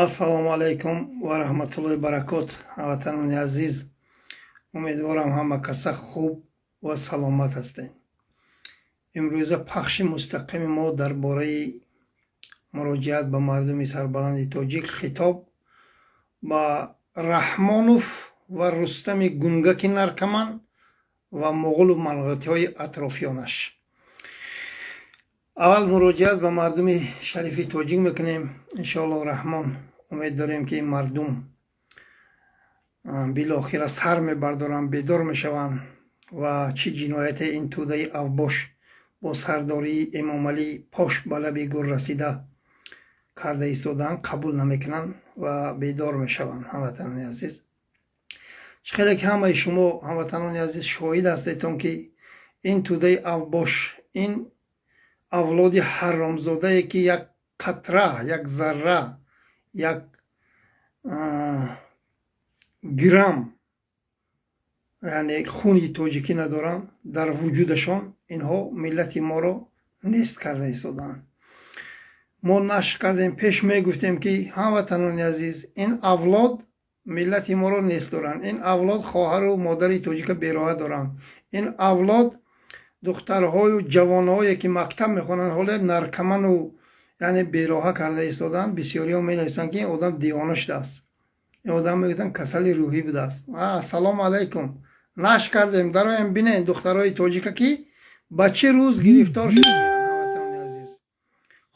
ассалому алайкум ва раҳматуллоҳи баракот. ҳамватанони азиз, умедворам ҳама каса хуб ва саломат ҳастед. имрӯза пахши мустақими мо дар бораи муроҷиат ба мардуми сарбаланди тоҷик, хитоб ба раҳмонов ва рустами гунгаки наркаман ва муғулу малғатиҳои атрофиёнаш. аввал муроҷиат ба мардуми шарифи тоҷик мекунем. иншоаллоҳ раҳмон умед дорем ки ин мардум билохира сар мебардоранд, бедор мешаванд ва чӣ ҷинояте ин тӯдаи авбош бо сардории эмомалӣ пош ба лаби гур расида карда истоданд қабул намекунанд ва бедор мешаванд. ҳамватанони азиз, чиқаде ки ҳамаи шумо ҳамватанони азиз шоҳид ҳастедон ки ин тӯдаи авбош, ин авлоди ҳаромзодае ки як қатра, як зарра, як грамм яъне хуни тоҷикӣ надоранд дар вуҷудашон, инҳо миллати моро нест карда истоданд. мо нашр кардем, пеш мегуфтем ки ҳамватанони азиз, ин авлод миллати моро нест доранд. ин авлод хоҳару модари тоҷика бероҳа доранд. ин авлод духтарҳою ҷавонҳое ки мактаб мехонанд ҳоле наркоману яъне бероҳа карда истоданд. бисёриҳо менависанд ки ин одам диёна шудааст, ин одам мегӯянд касали рӯҳӣ будааст. ассалому алайкум, нашр кардем, дароям бинед духтарҳои тоҷика ки ба чӣ рӯз гирифтор шуданд.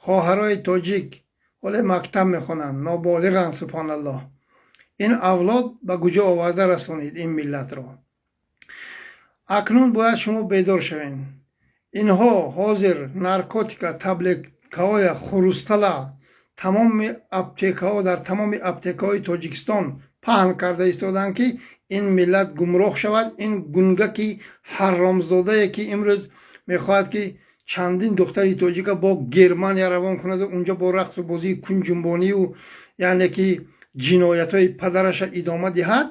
хоҳарои тоҷик ҳоле мактаб мехонанд, ноболиғанд. субҳаналлоҳ, ин авлод ба куҷо оварда расонид ин миллатро. акнун бояд шумо бедор шавед. инҳо ҳозир наркотика, таблеткаҳоя хурустала тамоми аптекаҳо дар тамоми аптекаҳои тоҷикистон паҳн карда истоданд ки ин миллат гумроҳ шавад. ин гунгаки ҳаромзодае ки имрӯз мехоҳад ки чандин духтари тоҷика бо германия равон кунаду унҷо бо рақсу бозии кунҷумбонию яъне ки ҷиноятҳои падараша идома диҳад.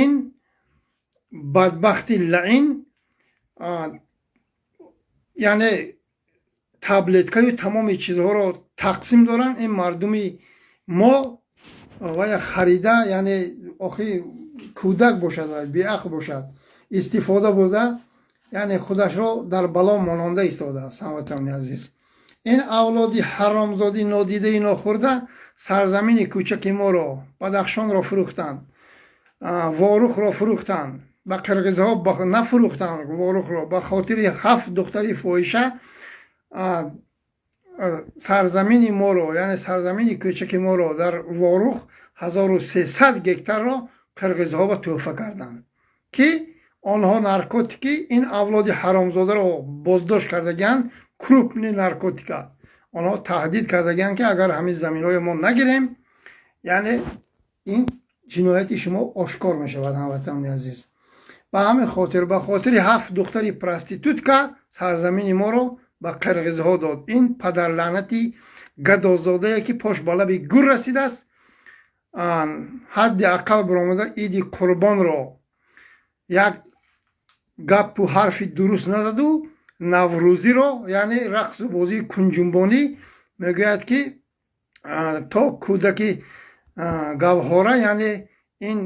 ин бадбахти лаъин яъне таблеткаю тамоми чизҳоро тақсим доранд. ин мардуми мо вая харида, яъне охи кӯдак бошад ва беақл бошад, истифода бурда яъне худашро дар бало мононда истодааст. ҳамватанони азиз, ин авлоди ҳаромзоди нодидаи нохӯрда сарзамини кӯчаки моро, бадахшонро фурӯхтанд, ворухро фурӯхтанд, ба қирғизҳо нафурӯхтанд. ворухро ба хотири 7 духтари фоҳиша сарзамини моро, яъне сарзамини кӯчаки моро дар ворух 1300 гектарро қирғизҳо ба тӯҳфа карданд ки онҳо наркотики ин авлоди ҳаромзодаро боздошт кардагиянд. крупни наркотика онҳо таҳдид кардагиянд ки агар ҳамин заминҳои мо нагирем, яъне ин ҷинояти шумо ошкор мешавад. ҳамватанони азиз, ба ҳамин хотир ба хотири 7 духтари проститутка сарзамини моро ба қирғизҳо дод. ин падарлаънати гадозодае ки пош ба лаби гур расидааст. ҳадди ақал баромада иди қурбонро як гапу ҳарфи дуруст назаду наврӯзиро, яъне рақсу бозии кунҷумбонӣ, мегӯяд ки то кӯдаки гавҳора, яъне ин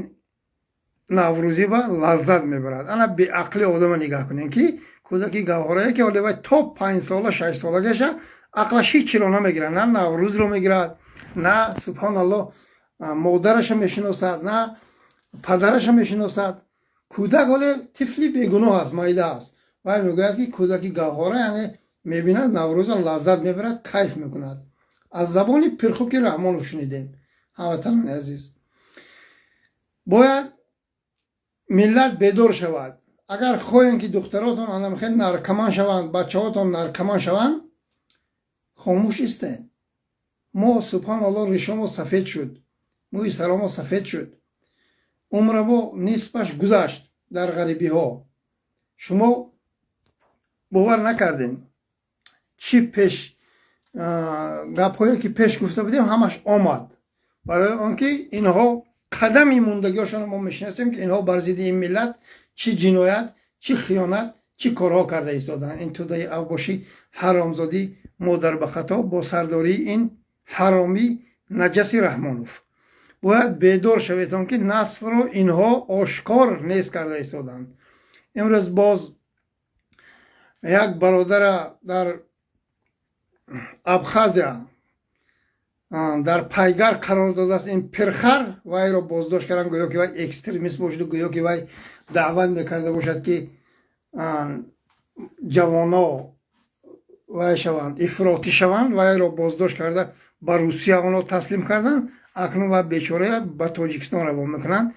наврӯзӣ ба лаззат мебарад. ана беақли одама нигаҳ кунем ки кӯдаки гавҳорае ки ҳоле вай то 5 сола 6 солагаша ақлаш ҳичиро намегирад, на наврӯзро мегирад, на субҳаналлоҳ модараша мешиносад, на падараша мешиносад. кӯдак ҳоле тифли бегуноҳ аст, майда аст. вай мегӯяд ки кӯдаки гавҳора, яъне мебинад наврӯза лаззат мебарад, кайф мекунад. аз забони пирхуки раҳмонов шунидем. ҳамватанони азиз, бояд миллат бедор шавад. агар хоҳем ки духтаротон анамхел наркоман шаванд, бачаҳотон наркоман шаванд, хомӯш истед. мо субҳаналлоҳ ришомо сафед шуд, мӯи саромо сафед шуд, умрамо нисфаш гузашт дар ғарибиҳо. шумо бовар накардем чӣ пеш гапҳое ки пеш гуфта будем ҳамаш омад. барои он ки инҳо қадами мондагиҳошонро мо мешиносем ки инҳо бар зидди ин миллат чӣ ҷиноят, чӣ хиёнат, چی کارها کرده ایستادن. این تودای اوباشی حرامزادی مادر به خطا با سرداری این حرامی نجسی رحمانوف باید بیدار شویتان که نسل رو اینها آشکار نیست کرده ایستادن. امروز باز یک برادر در ابخازیا در پایگار قرار داده است. این پرخر وای را بازداشت کردن گویا که وای اکستریمیست باشد و گویا که وای دعوت میکرده باشد که جوانا وای شوند افراطی شوند. وای را بازداشت کرده به روسیه آنها تسلیم کردن. اکنون و بیچاره به تاجیکستان روان میکنند.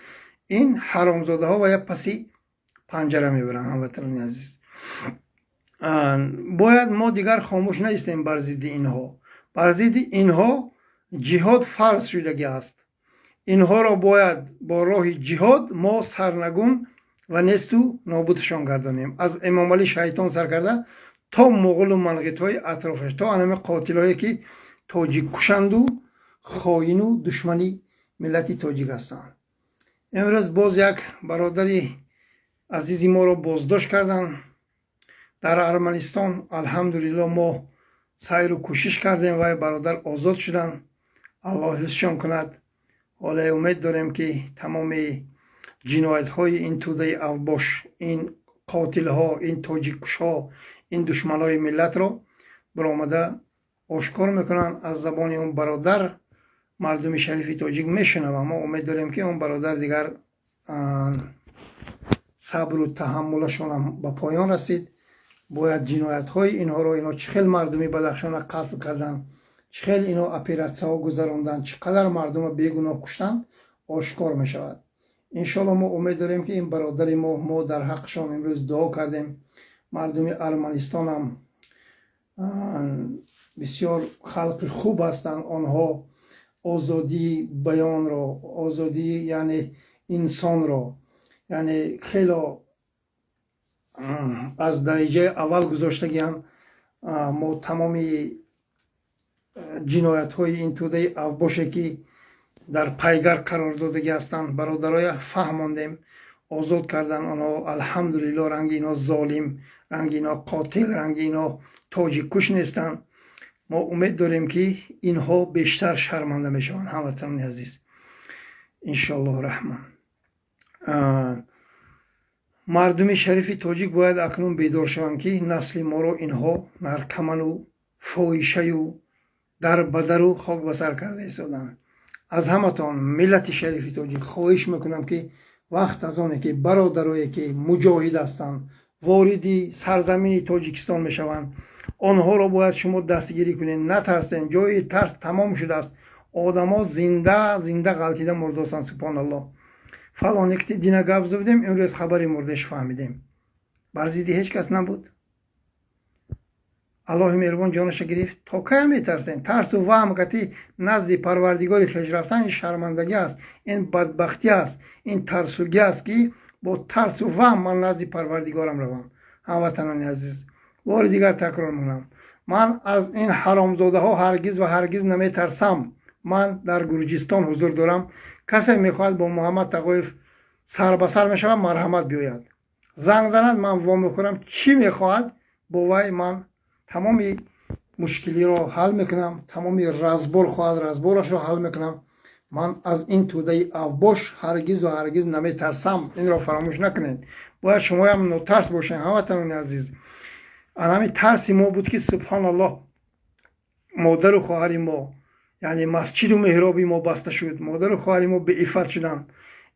این حرامزاده ها وای پسی پنجره میبرن. هموطنان عزیز باید ما دیگر خاموش نیستیم بر ضد اینها. بر ضد اینها جهاد فرض شدگی است. اینها را باید با راه جهاد ما سرنگون و نیستو نابودشان گردانیم. از امام علی شیطان سر کرده تا مغول و منقیط های اطرافش تا انم قاتل هایی که تاجیک کشند و خائن و دشمنی ملت تاجیک هستند. امروز باز یک برادری عزیزی ما را بازداشت کردند در ارمنستان. الحمدلله ما سعی و کوشش کردیم و برادر آزاد شدن. الله حفظشان کند. حالا امید داریم که تمام جنایت های این توده اوباش، این قاتل ها، این تاجیک کش ها، این دشمن های ملت را برآمده آشکار میکنن. از زبان اون برادر مردم شریف تاجیک میشنوه. ما امید داریم که اون برادر دیگر صبر و تحملشان هم به پایان رسید. باید جنایت های اینها رو، اینا چخیل مردمی بدخشان قتل کردن، چخیل اینا اپراتسیا گذراندن، چقدر مردم بیگناه کشتن آشکار می شود. انشالله ما امید داریم که این برادر ما در حقشان امروز دعا کردیم. مردم ارمنستان هم بسیار خلق خوب هستند. آنها آزادی بیان را، آزادی یعنی انسان را، یعنی خیلی از درجه اول گذاشتگیم. ما تمام جنایت های این توده اوباشه که در پایگار قرار دادگی هستند برادرای فهماندیم آزاد کردن. آنها الحمدلله رنگ اینا ظالم، رنگ اینا قاتل، رنگ اینا تاجیک کش نیستند. ما امید داریم که اینها بیشتر شرمنده میشوند. هموطنان عزیز انشالله رحمان. مردم شریف تاجیک باید اکنون بیدار شوند که نسل ما رو اینها نرکمن و فاحشه و در بدر و خاک بسر کرده ایستادند. از همتان ملت شریف تاجیک خواهش میکنم که وقت از آنه که برادرایی که مجاهد هستند واردی سرزمین تاجیکستان میشوند، آنها را باید شما دستگیری کنید. نترسین. جای ترس تمام شده است. آدما زنده غلطیده مرده هستند. سبحان الله. فلان یک دینا گپ زدیم امروز خبری مردش فهمیدیم. بر ضد هیچ کس نبود. الله مهربان جانش گرفت. تا کی میترسین؟ ترس و وهم کتی نزد پروردگار خویش رفتن این شرمندگی است، این بدبختی است، این ترسوگی است که با ترس و وهم من نزد پروردگارم روم. هموطنان عزیز بار دیگر تکرار میکنم، من از این حرامزاده ها هرگز و هرگز نمیترسم. من در گرجستان حضور دارم. کسی میخواد با محمد تقایف سر به سر میشود مرحمت بیاید زنگ زند، من وا میکنم. چی میخواد با وی من تمام مشکلی رو حل میکنم. تمام رزبار خواهد رزبارش رو حل میکنم. من از این توده اوباش هرگز و هرگز نمیترسم. این را فراموش نکنید. باید شما هم نترس باشین. هموطنان عزیز همین ترس ما بود که سبحان الله مادر و خواهر ما، یعنی مسجد و محراب ما بسته شد. مادر و خواهر ما به عفت شدن.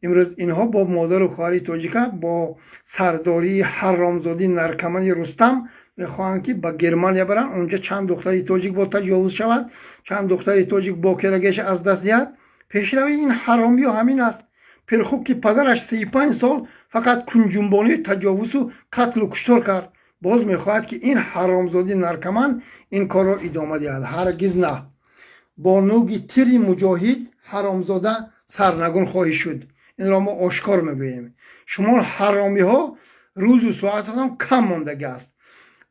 امروز اینها با مادر و خواهر تاجیکا با سرداری حرامزادی نرکمن رستم میخواهند که به گرمانیا برن. اونجا چند دختری تاجیک با تجاوز شود، چند دختری تاجیک با کرگش از دست دهد. پیشروی این حرامی ها همین است. پرخوب که پدرش 35 سال فقط کنجنبانی تجاوز و قتل و کشتار کرد، باز میخواهد که این حرامزادی نرکمن این کار را ادامه دهد. هرگز نه. با نوگی تیری مجاهد حرامزاده سرنگون خواهی شد. این را ما آشکار میگوییم. شما حرامی ها روز و ساعتتان کم ماندگی است.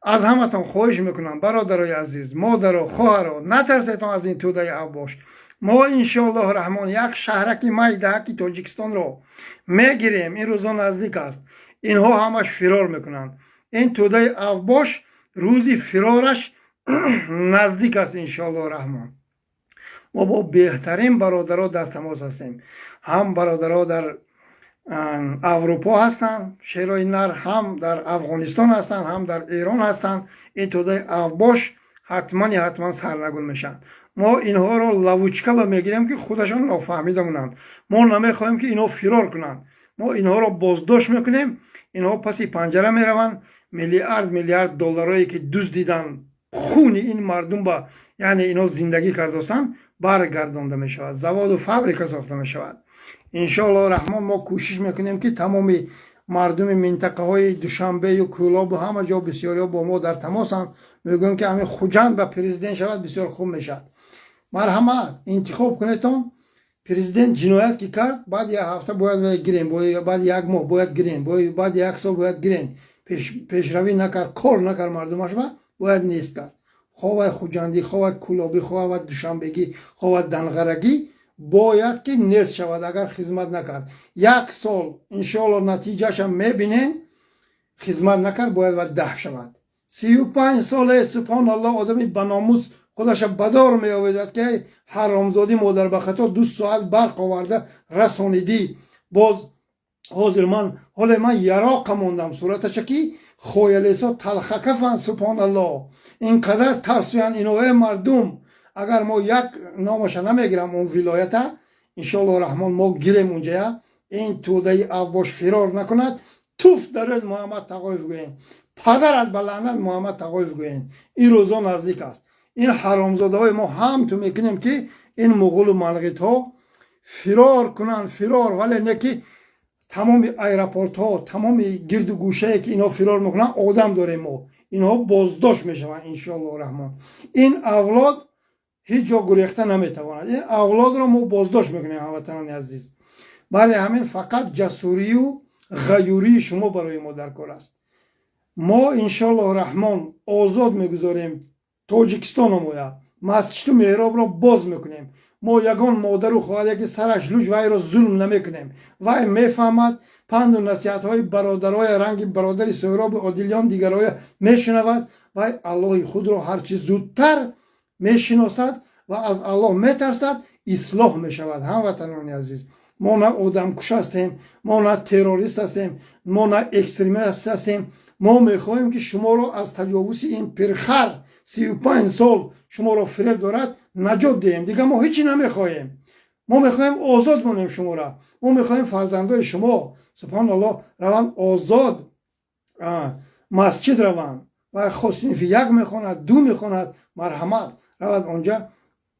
از همتان خواهش میکنم برادرای عزیز، مادر و خواهر، نترسیدان از این توده اوباش. ما انشاءالله رحمان یک شهرک مایدهک تاجیکستان را میگیریم. این روزا نزدیک است. اینها همش فرار میکنند. این توده اوباش روزی فرارش نزدیک است انشاءالله رحمان. ما با بهترین برادرها در تماس هستیم. هم برادرها در اروپا هستند، شیرای نر، هم در افغانستان هستند، هم در ایران هستند. این توده اوباش حتما سرنگون میشن. ما اینها رو لوچکا میگیریم که خودشان نافهمیده مونند. ما نمیخوایم که اینها فرار کنند. ما اینها رو بازداشت میکنیم. اینها پسی پنجره میروند. میلیارد دلارایی که دزدیدن، خون این مردم با یعنی اینها زندگی کردن برگردانده می شود. زواد و فابریکه ساخته می شود. انشاءالله رحمان ما کوشش میکنیم که تمام مردم منطقه های دوشنبه و کولاب و همه جا بسیاری با ما در تماسند. میگویم که همین خوجند به پرزیدنت شود بسیار خوب میشد. مرحمت انتخاب کنیتون. پرزیدنت جنایت که کرد بعد یک هفته باید گیرین، بعد یک ماه باید گیرین، بعد یک سال باید گیرین. پیشروی نکرد، کار نکرد، مردمش باید نیست کرد. خواه خوجندی، خواه کولابی، خواه دوشنبگی، خواه دنغرگی باید که نیست شود اگر خدمت نکرد. یک سال انشاءالله نتیجهش هم میبینین. خدمت نکرد باید 10 شود. 35 ساله سبحان الله آدمی بناموس خودش بدار می آورد که حرامزادی مادر به خطا 2 ساعت برق آورده رسانیدی. باز حاضر حالا من یراق موندم صورتش که خویلیسا تلخکفن سبحان الله. اینقدر ترسوین اینوه مردم. اگر ما یک نامش نمیگیرم اون ولایت انشاءالله رحمان ما گیریم اونجا. این توده اوباش فرار نکند. توف درد محمد تقایف گوین، پدرت بلعنت محمد تقایف گوین. این روزا نزدیک است. این حرامزاده های ما هم تو میکنیم که این مغول و ملغیت ها فرار کنن، ولی نه که تمام ایرپورت ها، تمام گرد و گوشه که اینا فرار میکنن آدم داریم ما. اینها بازداشت میشون انشاءالله رحمان. این اولاد هیچ جا گریخته نمیتواند. این اولاد رو ما بازداشت میکنیم هموطنان عزیز. برای همین فقط جسوری و غیوری شما برای ما در کار است. ما انشاءالله رحمان آزاد میگذاریم تاجیکستان رو، مسجد و محراب را باز میکنیم. ما یگان مادر و خواهر که سرش لوج وای را ظلم نمیکنیم. وای میفهمد پند و نصیحت های برادرای رنگ برادر سهراب و عادلیان دیگرای میشنود. وای الله خود را هرچی زودتر میشناسد و از الله میترسد. اصلاح میشود. هموطنان عزیز، ما نه آدم کش هستیم، ما نه تروریست هستیم، ما نه اکستریمیست هستیم. ما میخواهیم که شما را از تجاوز این پرخر 35 سال شما را فریب دارد نجات دهیم. دیگه ما هیچی نمیخواهیم. ما میخواهیم آزاد مانیم شما را. ما میخواهیم فرزندای شما سبحان الله روان آزاد مسجد روان و خصنیف یک میخواند، 2 میخواند، مرحمت رواد اونجا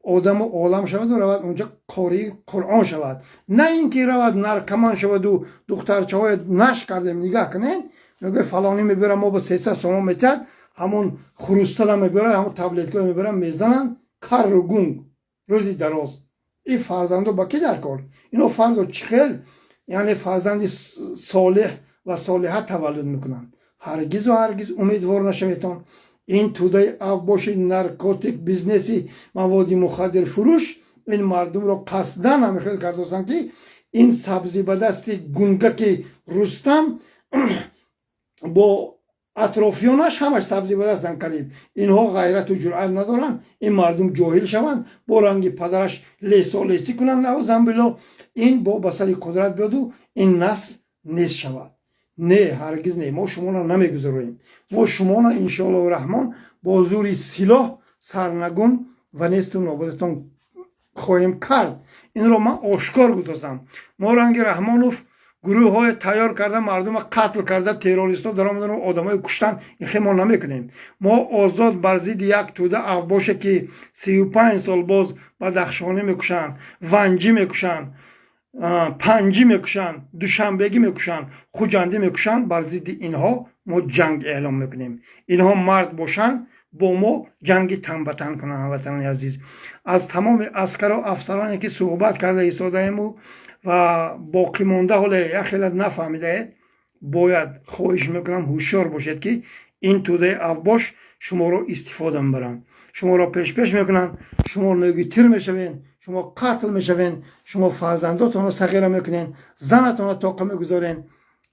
آدم و عالم شود و رواد اونجا قاری قرآن شود. نه اینکه رواد نرکمان شود و دخترچه های نش کردیم نگاه کنین میگه فلانی میبرم ما با 300 سوم میتد همون خروستل میبرم، همون تبلیت میبرم میزنن کار رو گونگ روزی دراز. این فرزندو با کی در کار؟ اینو فرزند چخل یعنی فرزند صالح و صالحه تولد میکنن. هرگز و هرگز امیدوار نشویتان. این توده اوباش نارکوتیک بیزنسی مواد مخدر فروش این مردم رو قصدن همیخیل کردوستن که این سبزی به دست گونگک رستم با اطرافیانش همش سبزی به دستن قریب. اینها غیرت و جرأت ندارن. این مردم جاهل شوند با رنگ پدرش لیسا لیسی کنن نعوذ بالله. این با بسری قدرت بیاد و این نسل نیست شود. نه هرگز نه. ما شما را نمیگذاریم. ما شما را انشاءالله رحمان با زور سلاح سرنگون و نیست و نابودتان خواهیم کرد. این را من آشکار گذاشتم. ما رنگ رحمانوف گروه های تیار کرده مردم قتل کرده، تروریست ها در آمدن و آدم های کشتن. این خیلی ما نمیکنیم. ما آزاد بر ضد یک توده اوباشه که 35 سال باز بدخشانی میکشن، ونجی میکشن، پنجی میکشن، دوشنبگی میکشن، خوجندی میکشن، بر ضد اینها ما جنگ اعلام میکنیم. اینها مرد باشن با ما جنگ تن به تن کنن. هموطنان عزیز، از تمام عسکر و افسرانی که صحبت کرده ایستاده‌ایم و باقی مونده حالا یک خیلی نفهمیده اید، باید خواهش میکنم هوشیار باشید که این توده اوباش شما رو استفاده میبرن، شما رو پیش میکنن، شما نگی تیر میشوین، شما قتل میشوین، شما فرزنداتون رو صغیره میکنین، زنتون رو طاقه میگذارین.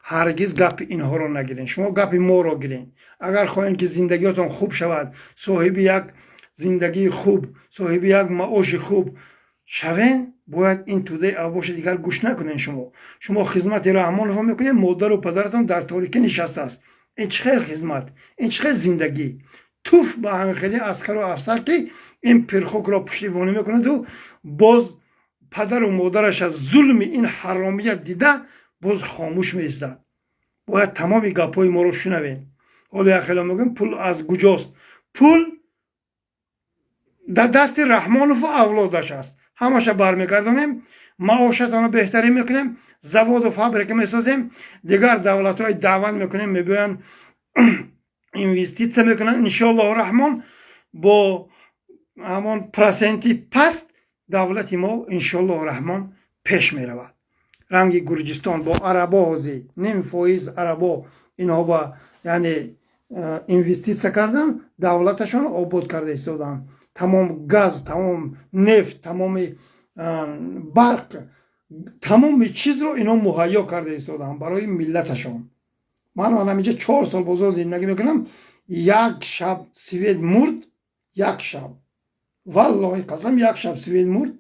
هرگز گپ اینها رو نگیرین. شما گپ ما رو گیرین. اگر خواهید که زندگیتون خوب شود، صاحب یک زندگی خوب، صاحب یک معاش خوب شوین، باید این توده اوباش دیگر گوش نکنین. شما خدمت رحمان رو میکنین، مادر و پدرتون در تاریکی نشسته است. این چه خدمت، این چه زندگی؟ توف به همه خیلی عسکر و افسر که این پرخوک را پشتیبانی میکنند و باز پدر و مادرش از ظلم این حرامیت دیده باز خاموش میستد. باید تمامی گپای ما رو شنوین. حالا خیلی میگم پول از کجاست؟ پول در دست رحمانوف و اولادش است. همش برمیگردونیم، معاشتان رو بهتری میکنیم، زواد و فابریکه میسازیم، دیگر دولت های دعوت میکنیم، میبین اینوستیسیون میکنن. انشاءالله رحمان با همان پرسنتی پست دولت ما انشاءالله رحمان پیش میرود. رنگ گرجستان با عربا هازی نیم فایز عربا اینها با یعنی اینوستیسیون کردن، دولتشان آباد کرده ایستادن. تمام گاز، تمام نفت، تمام برق، تمام چیز رو اینا مهیا کرده ایستادن برای ملتشان. من همینجا 4 سال بازار زندگی میکنم. یک شب سوئد مرد، یک شب والله قسم یک شب سوئد مرد.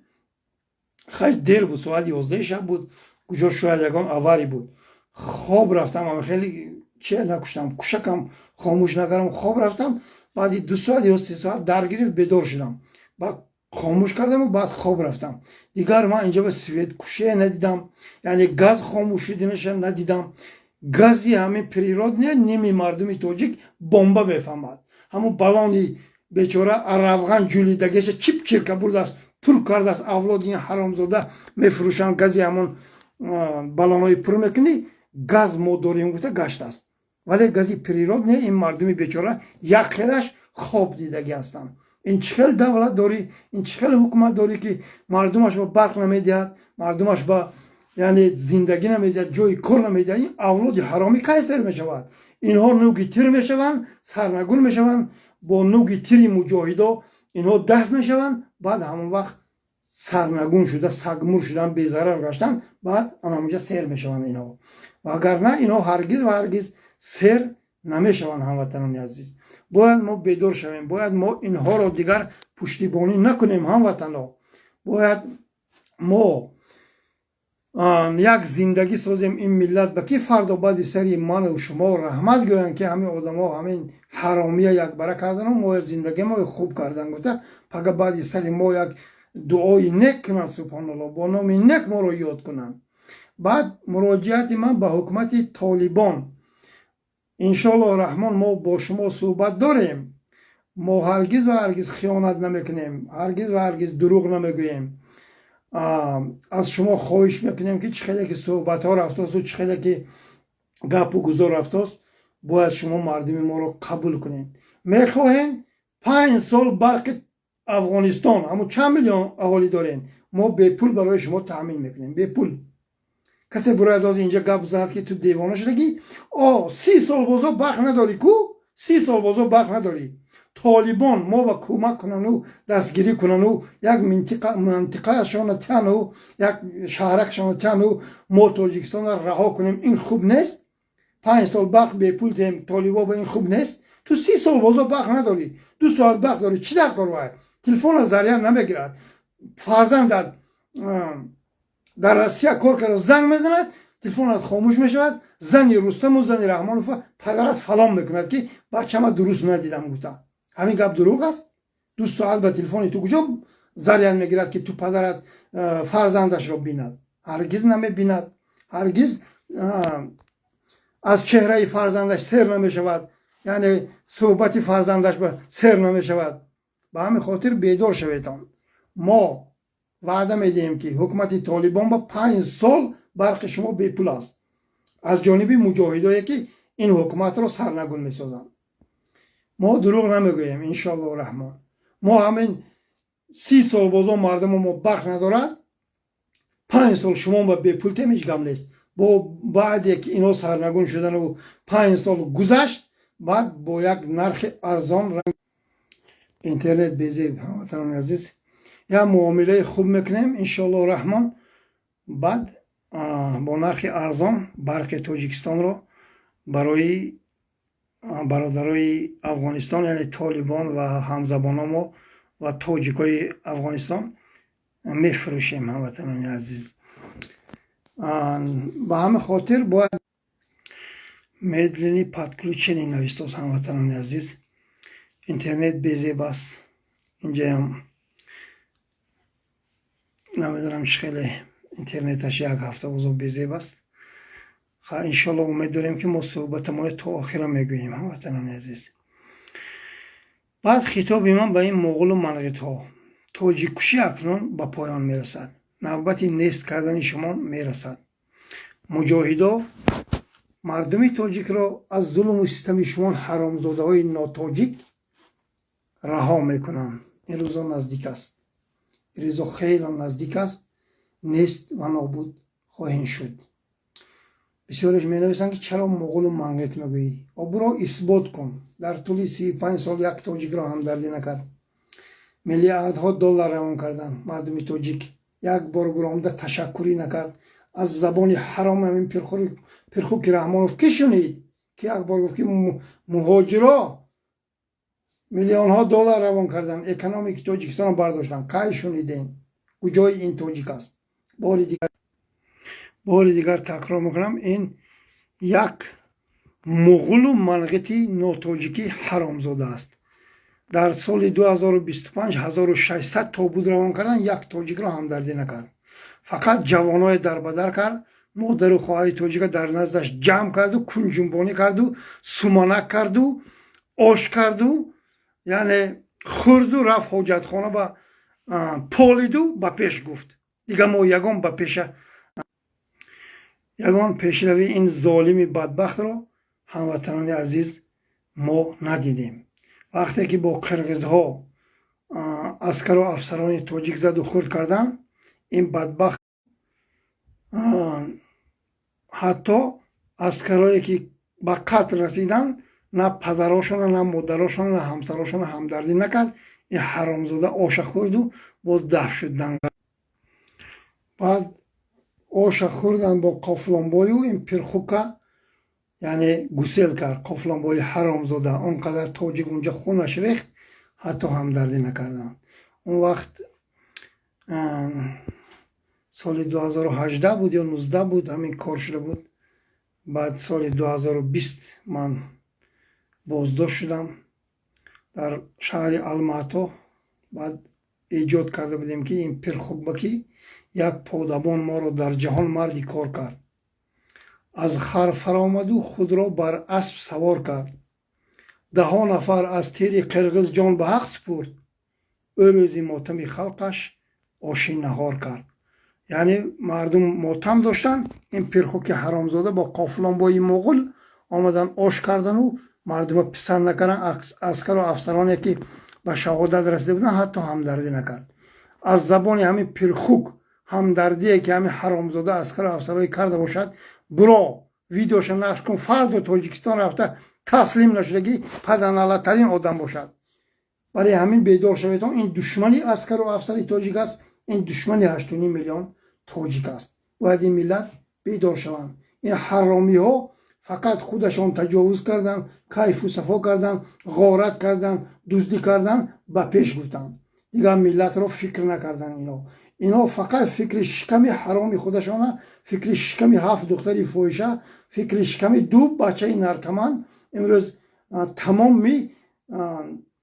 خیلی دیر بود، ساعت 11 شب بود. کجا شاید یکان اواری بود. خواب رفتم، اما خیلی چه نکشتم، کشکم خاموش نکردم، خواب رفتم. بعد 2 ساعت یا 3 ساعت درگیر بیدار شدم، بعد خاموش کردم و بعد خواب رفتم. دیگر من اینجا به سوئد کشه ندیدم، یعنی گاز خاموش شدنش ندیدم. گازی همین پریرود نه، نیمی مردمی توجیک بمب بفهمد. همون بالانی بیچاره افغان جولیدگیش چیپ چیپ که برده است پر کرده است، اولاد این حرامزاده میفروشن گازی همون بالانای پر میکنی. گاز ما داریم گفته گشت است، ولی گازی پریرود نه. این مردمی بیچاره یک خیرش خواب دیدگی هستند. این چهل دولت داری، این چهل حکومت داری که مردمش با برق نمیدهد، مردمش با یعنی زندگی نمیدهد، جای کار نمیدهد. این اولاد حرامی کیسر میشود. اینها نوگی تیر میشوند، سرنگون میشوند، با نوگی تیری مجاهدا اینها دفع میشوند. بعد همون وقت سرنگون شده، سگمور شدن، بی‌ضرر گشتن، بعد همونجا سیر میشوند اینها. و اگر نه اینها هرگز و هرگز سیر نمیشوند. هموطنان عزیز، باید ما بیدار شویم. باید ما اینها را دیگر پشتیبانی نکنیم. هموطنان، باید ما یک زندگی سازیم. این ملت به کی فردا بعد سری من و شما رحمت گویند که همین آدما همین حرامی یک بره کردن و ما زندگی ما خوب کردن گفته پگه بعد سری ما یک دعای نک کنن، سبحان الله، با نام نک ما رو یاد کنن. بعد مراجعت من به حکومت طالبان، انشالله رحمان ما با شما صحبت داریم. ما هرگز و هرگز خیانت نمیکنیم، هرگز و هرگز دروغ نمیگوییم. از شما خواهش میکنیم که چخیلی که صحبت ها رفتاست و چخیلی که گپ و گذار رفتاست، باید شما مردم ما رو قبول کنین. میخواهیم 5 سال برق افغانستان، همون چند میلیون اهالی دارین، ما به پول برای شما تامین میکنیم، به پول. کسی برای از اینجا گپ زند که تو دیوانه شدگی 30 سال بازا برق نداری کو، 30 سال بازا برق نداری. طالبان ما با کمک کنن و دستگیری کنن و یک منطقه شان تن و یک شهرک شان تن و ما تاجیکستان را رها کنیم. این خوب نیست. 5 سال برق به پول دیم طالبا، با این خوب نیست. تو 30 سال بازا برق نداری، 2 ساعت برق داری، چی در کار باید؟ تلفن از جریان نمیگیرد. فرزند در روسیه کار کرده زنگ میزند، تلفنت خاموش میشود. زنی رستم و زنی رحمانوف پدرت فلان میکند که بچه ما درست ندیدم گفته. همین گپ دروغ است. 2 ساعت به تلفن تو کجا جریان میگیرد که تو پدرت فرزندش را بیند؟ هرگز نمیبیند. هرگز از چهره فرزندش سر نمیشود، یعنی صحبت فرزندش به سر نمیشود. به همین خاطر بیدار شویدان. ما وعده میدیم که حکومت طالبان با 5 سال برق شما بی پول است از جانب مجاهدایی که این حکومت را سرنگون میسازند. ما دروغ نمیگوییم. انشاءالله رحمان ما همین 30 سال بازا مردم ما برق ندارد، 5 سال شما با بی پول تمیش گم نیست. با بعد که اینا سرنگون شدن و 5 سال گذشت، بعد با یک نرخ ارزان اینترنت بیزی هموطنان عزیز یا معامله خوب میکنیم انشاءالله رحمان. بعد با نرخ ارزان برق تاجیکستان رو برای برادرای افغانستان یعنی طالبان و همزبانان ما و تاجیکای افغانستان میفروشیم. هموطنان عزیز، به همه خاطر باید медленно подключение навистос. Ҳамватанони азиз, интернет безеб аст. инҷаям намедонам чӣ хеле интернеташ як ҳафта узо безеб аст. иншоалло умед дорем ки мо суҳбатамои то охира мегӯем. ҳамватанони азиз, баъд хитоби ман ба ин моғулу манғитҳо, тоҷиккушӣ акнун ба поён мерасад. навбати нест кардани шумо мерасад. муҷоҳидо мардуми тоҷикро аз зулму ситами шумо ҳаромзодаҳои нотоҷик раҳо мекунанд. ин рӯзо наздик аст. ин рӯзо хеле наздик аст. нест ва нобуд хоҳем шуд. бисёреш менависанд ки чаро моғулу манғит мегӯӣ. обро исбот кун. дар тӯли 35 сол як тоҷикро ҳамдардӣ накард. миллиардҳо доллар равон карданд. мардуми тоҷик як бор биромда ташаккурӣ накард. аз забони ҳаром ҳамин пирхуки раҳмонов кӣ шунид ки як бор гуфт ки муҳоҷиро миллионҳо доллар равон карданд, экономики тоҷикистонро бардоштанд. кай шунидем? куҷои ин тоҷик аст? бори дигар такрор мекунам, ин як муғулу манғити нотоҷикӣ ҳаромзода аст. дар соли 2025 1600 тобуд равон кардан, як тоҷикро ҳамдардӣ накард. фақат ҷавоное дарбадар кард. модару хоҳари тоҷика дар наздаш ҷамъ карду, кунҷунбонӣ карду, суманак карду, ош карду, яъне хӯрду, рафт ҳоҷатхона ба полиду, ба пеш гуфт. дига мо ягон пешравии ин золими бадбахтро, ҳамватанони азиз, мо надидем. вақте ки бо қирғизҳо аскару афсарони тоҷик заду хӯрд кардан, ин бадбахт ҳатто аскарое ки ба қатл расиданд, на падарошона, на модарошона, на ҳамсарошона ҳамдардӣ накард. ин ҳаромзода оша хӯрду, боз даф шуд данга. баъд оша хӯрдан бо қофлонбою ин пирхука, яъне гусел кард. қофлонбои ҳаромзода он қадар тоҷик унҷа хунаш рехт, ҳатто ҳамдардӣ накарданд. он вақт соли 2018 буд ё 19 буд ҳамин кор шуда буд. баъд соли 2020 ман боздошт шудам дар шаҳри алмато. баъд эҷод карда будем ки ин пирхубакӣ як подабон моро дар ҷаҳон марди кор кард. аз хар фаромаду худро бар асп савор кард. 10 нафар аз тири қирғиз ҷон ба ҳақ супурд. ӯ рӯзи мотами халқаш ошин наҳор кард. яъне мардум мотам доштанд, ин пирхуки ҳаромзода бо қофлонбои моғул омадан ош кардану мардума писанд накардан. аскару афсароне ки ба шаҳодат расида буданд, ҳатто ҳамдардӣ накард. аз забони ҳамин пирхук ҳамдардие ки ҳамин ҳаромзода аскару афсароӣ карда бошад, биро видеоша нашр кун, фарду тоҷикистон рафта таслим нашудагӣ паданалатарин одам бошад. барои ҳамин бедор шавед. ин душмани аскару афсари тоҷик аст. ин душмани 8.5 миллион тоҷик аст. бояд ин миллат бедор шаванд. ин ҳаромиҳо фақат худашон таҷовуз карданд, кайфу сафо карданд, ғорат карданд, дуздӣ карданд, ба пеш гуфтанд. дигар миллатро фикр накарданд. ино фақат фикри шиками ҳароми худашона, фикри шиками 7 духтари фоҳиша, фикри шиками 2 бачаи наркоман. имрӯз тамоми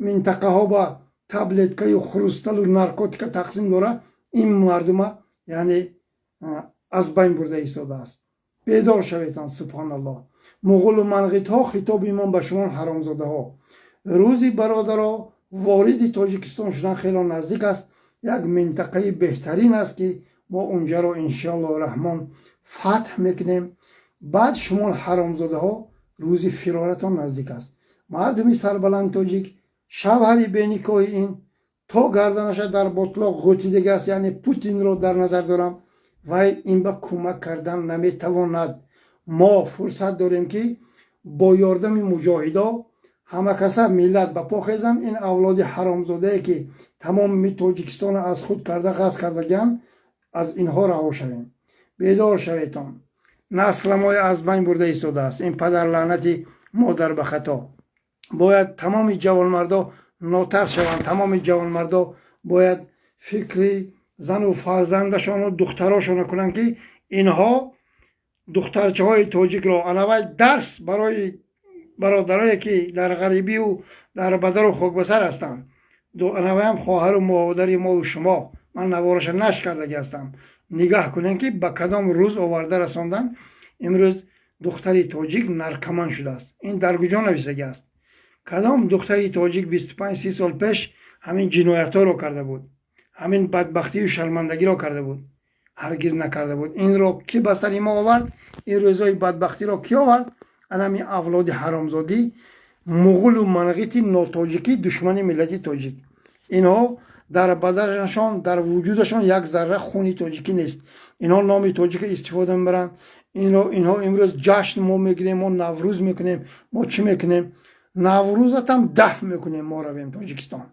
минтақаҳо ба таблеткаю хрусталу наркотика тақсим дора. ин мардума яъне аз байн бурда истодааст. бедор шаведан. субҳаналлоҳ. муғулу манғитҳо, хитоби мон ба шумо ҳаромзодаҳо, рӯзи бародаро вориди тоҷикистон шудан хело наздик аст. як минтақаи беҳтарин аст ки мо унҷаро иншоаллоҳ раҳмон фатҳ мекунем. баъд шумо ҳаромзодаҳо, рӯзи фироратон наздик аст. мардуми сарбаланд тоҷик, шавҳари беникоҳи ин то гарданаша дар ботлоқ ғӯтидага аст, яъне Путинро дар назар дорам. вай ин ба кӯмак кардан наметавонад. мо фурсат дорем ки бо ёрдами муҷоҳидо ҳамакаса миллат ба по хезанд. ин авлоди ҳаромзодае ки тамоми тоҷикистонро аз худ карда ғасб кардагианд, аз инҳо раҳо шавем. بیدار شویتان. نسل ما از بین برده ایستاده است. این پدر لعنتی مادر به خطا. باید تمام جوانمردا ناترس شوند. تمام جوانمردا باید فکری زن و فرزندشان و دختراشان کنند که اینها دخترچه های تاجیک را علاوه درس برای برادرایی که در غریبی و در بدر و خاکبسر هستند، علاوه هم خواهر و مادر ما و شما، من نوارش نشر کرده هستم، نگاه کنین که به کدام روز آورده رساندن. امروز دختری تاجیک نرکمان شده است. این در کجا نوشته است؟ کدام دختری تاجیک 25-30 سال پیش همین جنایت ها رو کرده بود، همین بدبختی و شرمندگی رو کرده بود؟ هرگز نکرده بود. این رو کی به سر ما آورد؟ این روزای بدبختی رو کی آورد؟ همین اولاد حرامزادی مغول و منقیتی ناتاجیکی، دشمن ملت تاجیک. اینها در بدنشان، در وجودشان یک ذره خونی تاجیکی نیست. اینها نام تاجیک استفاده میبرند. اینها امروز جشن ما میگیریم، ما نوروز میکنیم، ما چی میکنیم؟ نوروز هم دفع میکنیم. ما رویم تاجیکستان.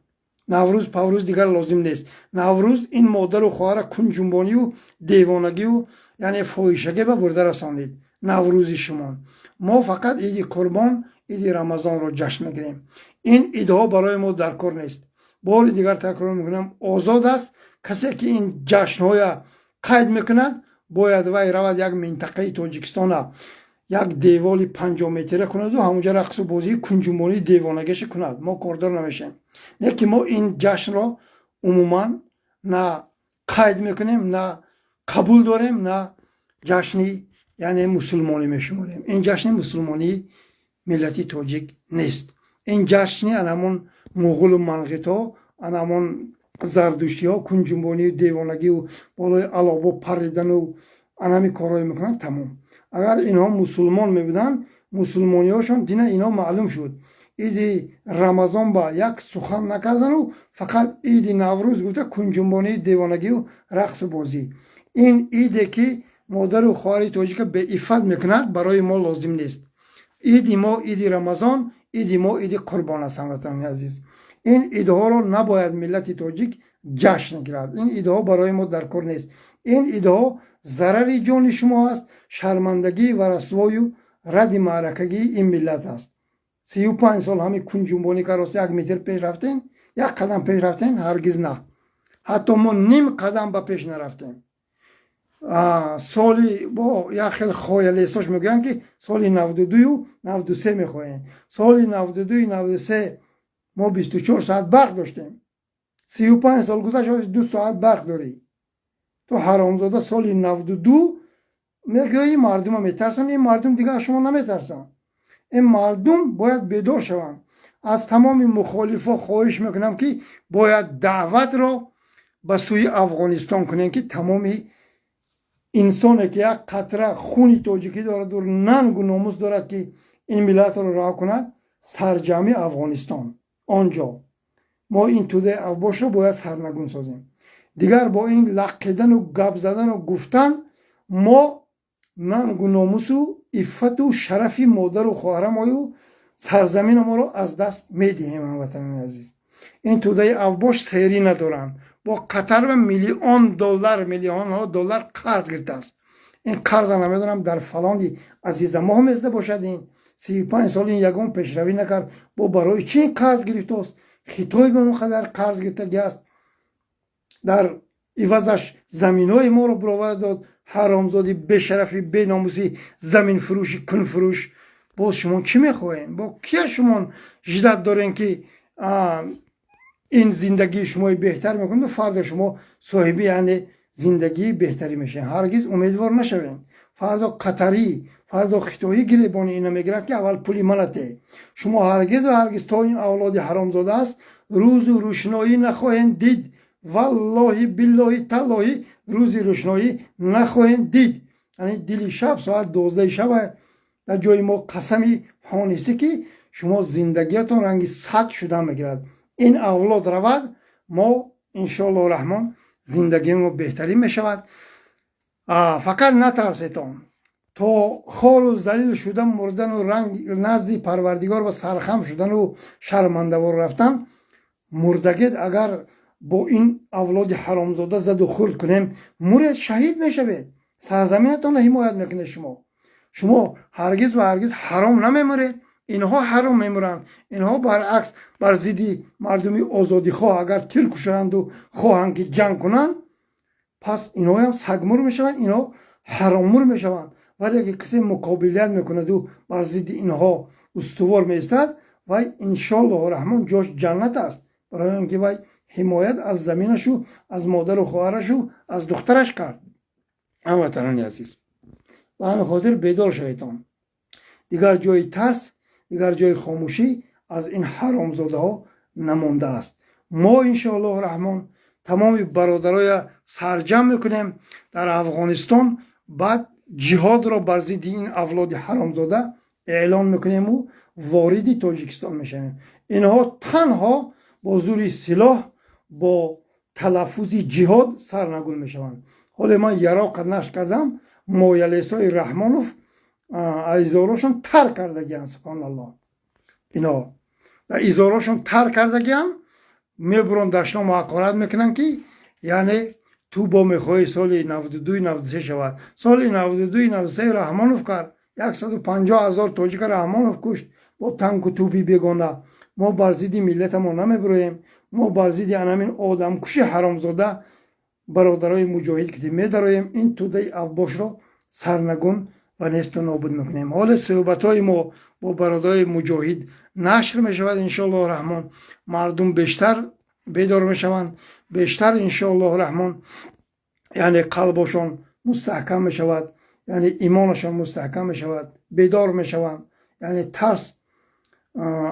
نوروز پوروز دیگر لازم نیست. نوروز این مادر و خواهر کنجنبانی و دیوانگی و یعنی فاحشگی به برده رسانید. نوروز شما. ما فقط عید قربان، عید رمضان رو جشن میگیریم. این ایدها برای ما در کار نیست. بار دیگر تکرار میکنم، آزاد است. کسی که این جشن های قید میکند باید وی رود یک منطقه تاجیکستان یک دیوال 50 متره کند و همونجا رقص و بازی کنجنبانی دیوانگیش کند. ما کاردار نمیشیم. نه که ما این جشن را عموما نه قید میکنیم، نه قبول داریم، نه جشنی یعنی مسلمانی میشماریم. این جشن مسلمانی ملتی تاجیک نیست. این جشنی انمون مغول و منقیت ها، انمون زردوشتی ها کنجنبانی و دیوانگی و بالای علابا پریدن و انمی کارهای میکنن. تمام. اگر اینها مسلمان میبودن، مسلمانی هاشون دین اینها معلوم شد. عید رمضان با یک سخن نکردن و فقط عید نوروز گفته کنجنبانی دیوانگی و رقص بازی. این عیدی که مادر و خواهر تاجیک به عفت میکند برای ما لازم نیست. عید ما عید رمضان، عید ما عید قربان است. هموطنان عزیز، این ایدها را نباید ملت تاجیک جشن گیرد. این ایدها برای ما در کار نیست. این ایدها ضرر جان شما است، شرمندگی و رسوایی و رد معرکگی این ملت است. 35 سال همین کنجنبانی که راست 1 متر پیش رفتین، 1 قدم پیش رفتین؟ هرگز نه. حتی ما نیم قدم به پیش نرفتیم. سالی با یک خیلی خایلیستاش میگن که سالی 92 و 93 میخواین. سالی 92 93 ما 24 ساعت برق داشتیم. 35 سال گذشت 2 ساعت برق داری. تو حرامزاده سالی 92 میگه این مردم میترسن. این مردم دیگه شما نمیترسن. این مردم باید بیدار شوند. از تمام مخالفا خواهش میکنم که باید دعوت را به سوی افغانستان کنین که تمامی انسانی که یک قطره خونی تاجیکی دارد و ننگ و ناموس دارد که این ملت را رها کند، سرجمی افغانستان آنجا. ما این توده افباش را باید سرنگون سازیم. دیگر با این لقیدن و گپ زدن و گفتن ما ننگ و ناموس و عفت و شرف مادر و خواهر ما و سرزمین ما را از دست میدهیم. هموطنان عزیز، این توده افباش سیری ندارند. با قطر به میلیون دلار قرض گرفته است. این قرض نمیدونم در فلان عزیز ما هم ازده باشد. این 35 سال این یگان پیشروی نکرد. با برای چی این قرض گرفته است؟ خطای به اون قدر قرض گرفته است. در عوضش زمین های ما رو برآورده داد. حرامزادی، بشرفی، بیناموسی، زمین فروشی، کن فروش. باز شما چی میخواین؟ با کی شما جدت دارین که این زندگی شما بهتر میکنه و فردا شما صاحبی یعنی زندگی بهتری میشه؟ هرگز امیدوار نشوین. فردا قطری، فردا خطایی گریبان اینا میگیرد که اول پولی ملته. شما هرگز و هرگز تا این اولاد حرامزاده است روز و روشنایی نخواهند دید. والله بالله تالله روز روشنایی نخواهند دید. یعنی دلی شب ساعت 12 شب در جای ما قسمی حانیسه که شما زندگیتون رنگ سگ شده میگیرد. این اولاد رود، ما انشاءالله الرحمن زندگی ما بهتری میشود. فقط نترسیتان. تا خار و ذلیل شدن، مردن و رنگ نزد پروردگار و سرخم شدن و شرمنده رفتن، مردگید اگر با این اولاد حرامزاده زد و خورد کنیم، مورد شهید میشوید. سرزمینتان را حمایت میکنه. شما هرگز و هرگز حرام نمیمورید. اینها حرام میمورند. اینها برعکس بر ضد مردمی آزادی خواه اگر تیر کشند و خواهند که جنگ کنند، پس اینها هم سگمور میشوند، اینها حرامور میشوند. ولی اگر کسی مقابلیت میکند و بر ضد اینها استوار میستد، وای انشالله رحمان جاش جنت است، برای اینکه وای حمایت از زمینشو، از مادر و خواهرشو، از دخترش کرد. هموطنان عزیز، و همین خاطر بیدار شویتان. دیگر جای ترس، دیگر جای خاموشی از این حرامزاده ها نمانده است. ما انشاءالله رحمان تمام برادرای سرجم میکنیم در افغانستان، بعد جهاد را بر ضد این اولاد حرامزاده اعلان میکنیم و وارد تاجیکستان میشیم. اینها تنها با زور سلاح، با تلفظ جهاد سرنگون میشوند. حالا من یراق نشر کردم، مایلیسای رحمانوف ایزاراشون تر کردگیان. سبحان الله، اینا در ایزاراشون تر کردگیان میبرون دشنام حقارت میکنن که یعنی تو با میخوای سال 92-93 شود. سال 92-93 رحمانوف کرد 150,000 تاجیک رحمانوف کشت با تنک و توپی بیگانه. ما بر ضد ملت ما نمیبرویم، ما بر ضد همین آدم کشی حرامزاده برادرای مجاهد که میدرویم. این توده افباش را سرنگون و نیست و نابود میکنیم. حال صحبت های ما با برادرای مجاهد نشر میشود. انشاءالله رحمان مردم بیشتر بیدار میشوند، بیشتر انشاءالله رحمان یعنی قلبشان مستحکم میشود، یعنی ایمانشان مستحکم میشود، بیدار میشوند، یعنی ترس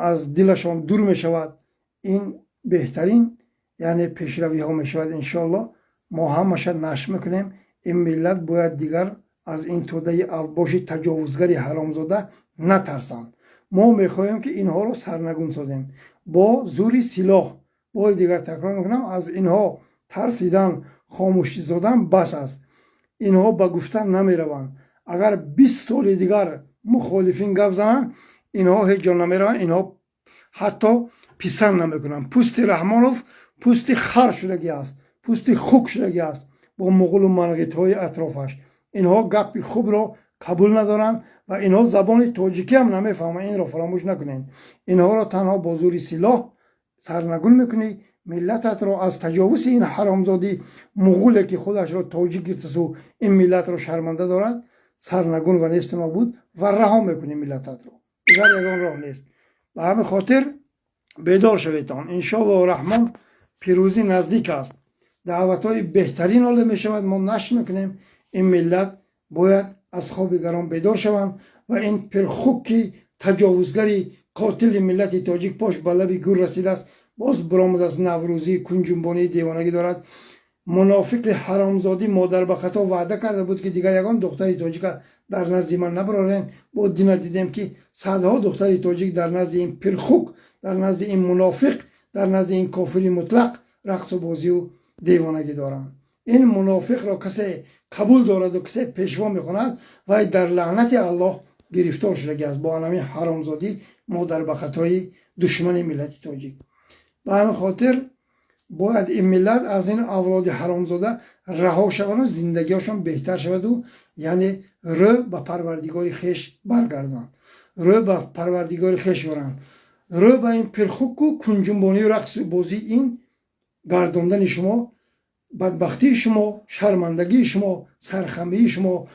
از دلشان دور میشود. این بهترین یعنی پیشروی ها میشود. انشاءالله ما همش نشر میکنیم. این ملت باید دیگر از این توده افباش تجاوزگری حرامزاده نترسند. ما میخواهیم که اینها رو سرنگون سازیم با زور سلاح. با دیگر تکرار میکنم، از اینها ترسیدن، خاموشی زدن بس است. اینها با گفتن نمیروند. اگر 20 سال دیگر مخالفین گپ زنن، اینها هیچ جا نمیروند. اینها حتی پسند نمیکنن. پوست رحمانوف پوست خر شدگی است، پوست خوک شدگی است با مغول و منقیط های اطرافش. اینها گپ خوب را قبول ندارند و اینها زبان تاجیکی هم نمیفهمند. این را فراموش نکنین. اینها را تنها با زور سلاح سرنگون میکنی. ملتت را از تجاوز این حرامزادی مغولی که خودش را تاجیک گرفته و این ملت را شرمنده دارد سرنگون و نیست نابود و رها میکنی ملتت را. دیگر یگان راه نیست. به همین خاطر بیدار شویتان. انشاءالله رحمان پیروزی نزدیک است. دعوت های بهترین حال می شود. ما نشر میکنیم این ملت باید از خواب گران بیدار شوند و این پرخوکی تجاوزگری قاتل ملت تاجیک پاش به لب گور رسیده است. باز برآمد از نوروزی کنجنبانی دیوانگی دارد. منافق حرامزادی مادر به خطا وعده کرده بود که دیگر یگان دختری تاجیک در نزد من نبرارین. با دینا دیدیم که صدها دختری تاجیک در نزد این پرخوک، در نزد این منافق، در نزد این کافری مطلق رقص و بازی و دیوانگی دارند. این منافق را کسی قبول دارد و کسی پیشوا میکند و در لعنت الله گرفتار شده است با همین حرامزادی مادر به خطای دشمن ملت تاجیک. به همین خاطر باید این ملت از این اولاد حرامزاده رها شوند و زندگیشان بهتر شود و یعنی رو به پروردگار خیش برگردند، رو به پروردگار خیش برند، رو به این پرخوک و کنجنبانی و رقص بازی این گرداندن شما، بدبختی شما، شرمندگی شما، سرخمی شما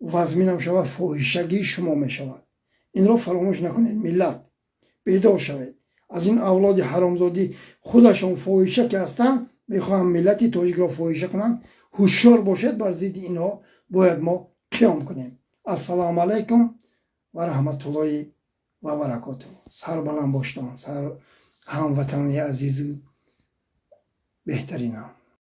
وزمینم شود، فاحشگی شما می شود. این را فراموش نکنید. ملت بیدار شوید. از این اولاد حرامزادی خودشون فاحشه که هستن میخوام ملت تاجیک را فاحشه کنن. هوشیار باشید. بر ضد اینها باید ما قیام کنیم. السلام علیکم و رحمت الله و برکاته. سر بلند باشتان، سر هموطنی عزیز بهترینم.